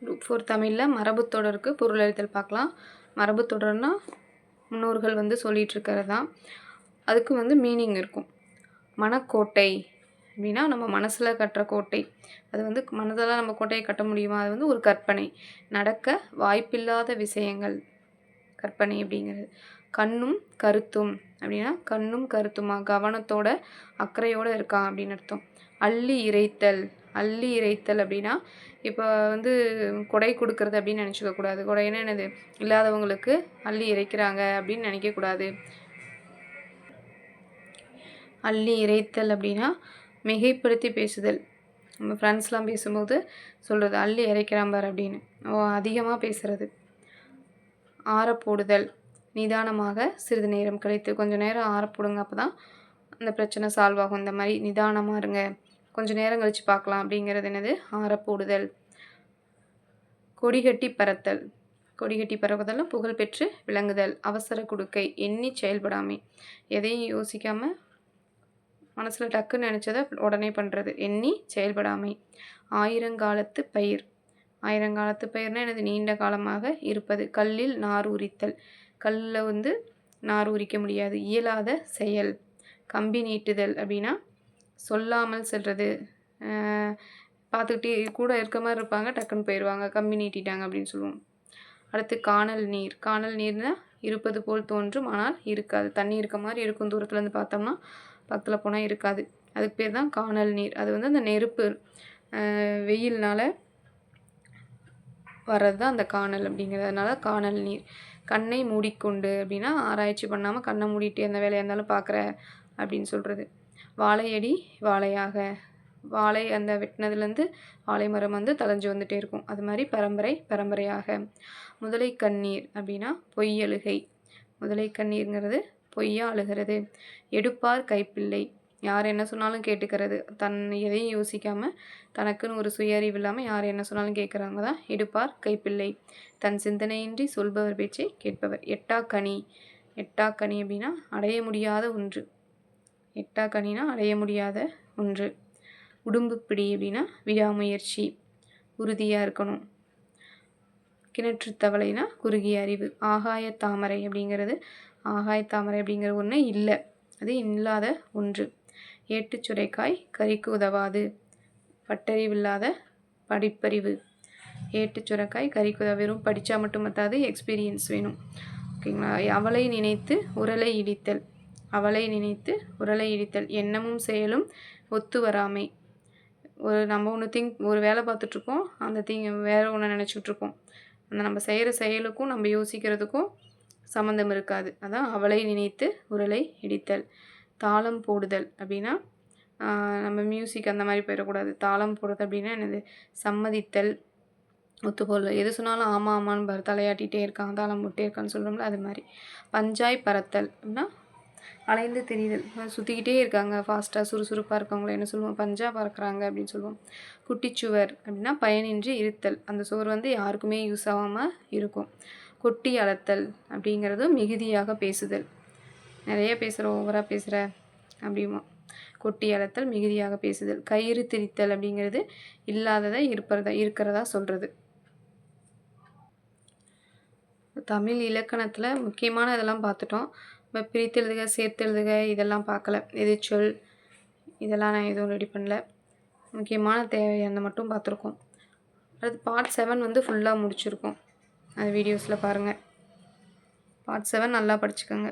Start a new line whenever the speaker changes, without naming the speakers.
Group 4 தமிழில் மரபுத்தொடருக்கு பொருளறிதல் பார்க்கலாம். மரபுத்தொடர்னா முன்னோர்கள் வந்து சொல்லிகிட்டு இருக்கிறது தான். அதுக்கு வந்து மீனிங் இருக்கும். மனக்கோட்டை அப்படின்னா நம்ம மனசில் கட்டுற கோட்டை. அது வந்து மனதெல்லாம் நம்ம கோட்டையை கட்ட முடியுமா? அது வந்து ஒரு கற்பனை. நடக்க வாய்ப்பில்லாத விஷயங்கள் கற்பனை அப்படிங்கிறது. கண்ணும் கருத்தும் அப்படின்னா கண்ணும் கருத்துமா கவனத்தோட அக்கறையோடு இருக்கான் அப்படின்னு அர்த்தம். அள்ளி இறைத்தல். அள்ளி இறைத்தல் அப்படின்னா இப்போ வந்து கொடை கொடுக்கறது அப்படின்னு நினச்சிக்கக்கூடாது. கொடைன்னா என்னது? இல்லாதவங்களுக்கு அள்ளி இறைக்கிறாங்க அப்படின்னு நினைக்கக்கூடாது. அள்ளி இறைத்தல் அப்படின்னா மிகைப்படுத்தி பேசுதல். நம்ம ஃப்ரெண்ட்ஸ்லாம் பேசும்போது சொல்கிறது அள்ளி இறைக்கிறான் பார் அப்படின்னு. அதிகமாக பேசுகிறது. ஆறப்போடுதல். நிதானமாக சிறிது நேரம் கழித்து கொஞ்சம் நேரம் ஆறப்போடுங்க, அப்போ தான் அந்த பிரச்சனை சால்வ் ஆகும். இந்த மாதிரி நிதானமாக இருங்க, கொஞ்சம் நேரம் கழித்து பார்க்கலாம் அப்படிங்கிறது என்னது? ஆறப்போடுதல். கொடிகட்டி பறத்தல். கொடிகட்டி பறப்பதெல்லாம் புகழ் பெற்று விளங்குதல். அவசர குடுக்கை. எண்ணி செயல்படாமை. எதையும் யோசிக்காமல் மனசில் டக்குன்னு நினச்சதை உடனே பண்ணுறது. எண்ணி செயல்படாமை. ஆயிரங்காலத்து பயிர். ஆயிரங்காலத்து பயிர்னால் எனது நீண்ட காலமாக இருப்பது. கல்லில் நார் உரித்தல். கல்லில் வந்து நார் உரிக்க முடியாது. இயலாத செயல். கம்பி நீட்டுதல் அப்படின்னா சொல்லாமல் செல்வது. பார்த்துக்கிட்டே கூட இருக்க மாதிரி இருப்பாங்க, டக்குன்னு போயிடுவாங்க, கம்பி நீட்டிட்டாங்க அப்படின்னு சொல்லுவோம். அடுத்து காணல் நீர். காணல் நீர்னால் இருப்பது போல் தோன்றும் ஆனால் இருக்காது. தண்ணி இருக்க மாதிரி இருக்கும், தூரத்துலேருந்து பார்த்தோம்னா, பக்கத்தில் போனால் இருக்காது. அதுக்கு பேர் தான் காணல் நீர். அது வந்து அந்த நெருப்பு வெயில்னால் வர்றது தான் அந்த காணல் அப்படிங்கிறதுனால காணல் நீர். கண்ணை மூடிக்கொண்டு அப்படின்னா ஆராய்ச்சி பண்ணாமல் கண்ணை மூடிட்டு எந்த வேலையாக இருந்தாலும் பார்க்குற அப்படின்னு சொல்கிறது. வாழையடி வாழையாக. வாழை அந்த வெட்டினதுலேருந்து வாழை மரம் வந்து தளைஞ்சு வந்துகிட்டே இருக்கும். அது மாதிரி பரம்பரை பரம்பரையாக. முதலை கண்ணீர் அப்படின்னா பொய்யழுகை. முதலை கண்ணீருங்கிறது பொய்யா அழுகிறது. எடுப்பார் கைப்பிள்ளை. யார் என்ன சொன்னாலும் கேட்டுக்கிறது. எதையும் யோசிக்காமல் தனக்குன்னு ஒரு சுய அறிவு இல்லாமல் யார் என்ன சொன்னாலும் கேட்குறாங்க தான் எடுப்பார் கைப்பிள்ளை. தன் சிந்தனையின்றி சொல்பவர் பேச்சை கேட்பவர். எட்டாக்கனி. எட்டாக்கனி அப்படின்னா அடைய முடியாத ஒன்று. எட்டாக்கனினா அடைய முடியாத ஒன்று. உடும்பு பிடி அப்படின்னா விடாமுயற்சி, உறுதியாக இருக்கணும். கிணற்று தவளைனா குறுகிய அறிவு. ஆகாய தாமரை அப்படிங்கிறது ஆகாய தாமரை அப்படிங்கிற ஒன்று இல்லை, அது இல்லாத ஒன்று. ஏட்டுச் சுரைக்காய் கறிக்கு உதவாது. பட்டறிவில்லாத படிப்பறிவு. ஏட்டுச் சுரைக்காய் கறிக்கு உதவ. வெறும் படித்தா மட்டும் பத்தாது, எக்ஸ்பீரியன்ஸ் வேணும். ஓகேங்களா? அவளை நினைத்து உரலை இடித்தல். அவளை நினைத்து உரலை இடித்தல். எண்ணமும் செயலும் ஒத்து வராமை. நம்ம ஒரு வேலை பார்த்துட்ருப்போம், அந்த வேறு ஒன்று நினச்சிட்ருப்போம். அந்த நம்ம செய்கிற செயலுக்கும் நம்ம யோசிக்கிறதுக்கும் சம்மந்தம் இருக்காது. அதான் அவளை நினைத்து உரலை இடித்தல். தாளம் போடுதல் அப்படின்னா நம்ம மியூசிக் அந்த மாதிரி போயிடக்கூடாது. தாளம் போடுறது அப்படின்னா என்னது? சம்மதித்தல், ஒத்துப்போல். எது சொன்னாலும் ஆமாம் ஆமான்னு தலையாட்டிகிட்டே இருக்காங்க, தாளம் போட்டே இருக்கான்னு சொல்கிறோம்ல, அது மாதிரி. பஞ்சாய் பறத்தல் அப்படின்னா அலைந்து திரிதல். சுற்றிக்கிட்டே இருக்காங்க, ஃபாஸ்ட்டாக சுறுசுறுப்பாக இருக்கவங்கள என்ன சொல்லுவோம்? பஞ்சா பறக்கிறாங்க அப்படின்னு சொல்லுவோம். குட்டிச்சுவர் அப்படின்னா பயனின்றி இருத்தல். அந்த சுவர் வந்து யாருக்குமே யூஸ் ஆகாமல் இருக்கும். கொட்டி அளத்தல் அப்படிங்கிறது மிகுதியாக பேசுதல். நிறைய பேசுகிற, ஓவராக பேசுகிற அப்படிமா. கொட்டி அளத்தல், மிகுதியாக பேசுதல். கயிறு திரித்தல் அப்படிங்கிறது இல்லாததை இருக்கிறதா சொல்கிறது. தமிழ் இலக்கணத்தில் முக்கியமான இதெல்லாம் பார்த்துட்டோம். இப்போ பிரித்தெழுதுக, சேர்த்தெழுதுக இதெல்லாம் பார்க்கல. எதிர்ச்சொல் இதெல்லாம் நான் எதுவும் ரெடி பண்ணல. முக்கியமான தேவையானதை மட்டும் பார்த்துருக்கோம். அடுத்து பார்ட் 7 வந்து ஃபுல்லாக முடிச்சிருக்கோம். அது வீடியோஸில் பாருங்கள். பார்ட் 7 நல்லா படிச்சுக்கோங்க.